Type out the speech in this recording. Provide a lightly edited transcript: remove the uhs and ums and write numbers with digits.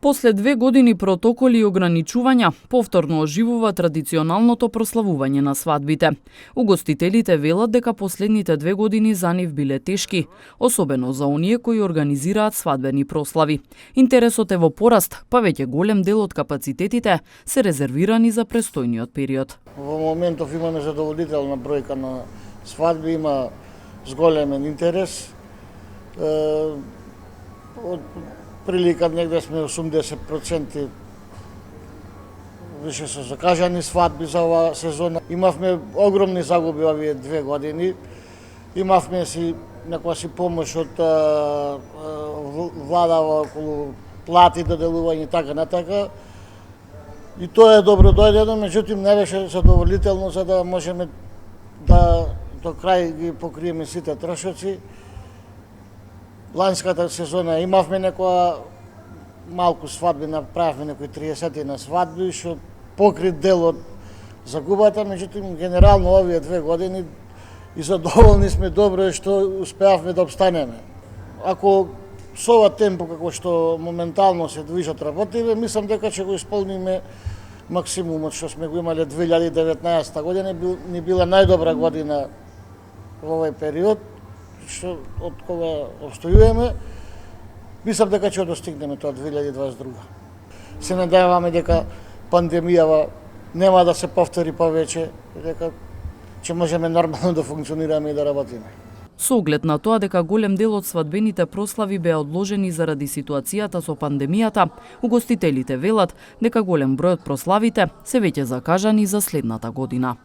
После 2 години протоколи и ограничувања, повторно оживува традиционалното прославување на свадбите. Угостителите велат дека последните 2 години за нив биле тешки, особено за оние кои организираат свадбени прослави. Интересот е во пораст, па веќе голем дел од капацитетите се резервирани за престојниот период. Во моментов имаме задоволителна бројка на свадби, има зголемен интерес. Од прилика негде сме 80% више се закажани свадби за оваа сезона. Имавме огромни загуби овие 2 години. Имавме си некоја помош од владава околу плати, доделување и така натака. И тоа е добро дојдено, меѓутоа не беше задоволително за да можеме да до крај ги покриеме сите трошоци. Ланската сезона имавме некоја малку свадби, направивме некои 30 на свадби, што покри дел од загубата, меѓутоа генерално овие 2 години и задоволни сме добро што успеавме да обстанеме. Ако со ова темпо како што моментално се движат работиве, мислам дека ќе го исполниме максимумот што сме го имале 2019 година, ни била најдобра година во овој период, што од кога обстојуваме, мислам дека ќе достигнеме тоа 2022. Се надеваме дека пандемијава нема да се повтори повеќе, дека ќе можеме нормално да функционираме и да работиме. Со оглед на тоа дека голем дел од свадбените прослави беа одложени заради ситуацијата со пандемијата, угостителите велат дека голем број од прославите се веќе закажани за следната година.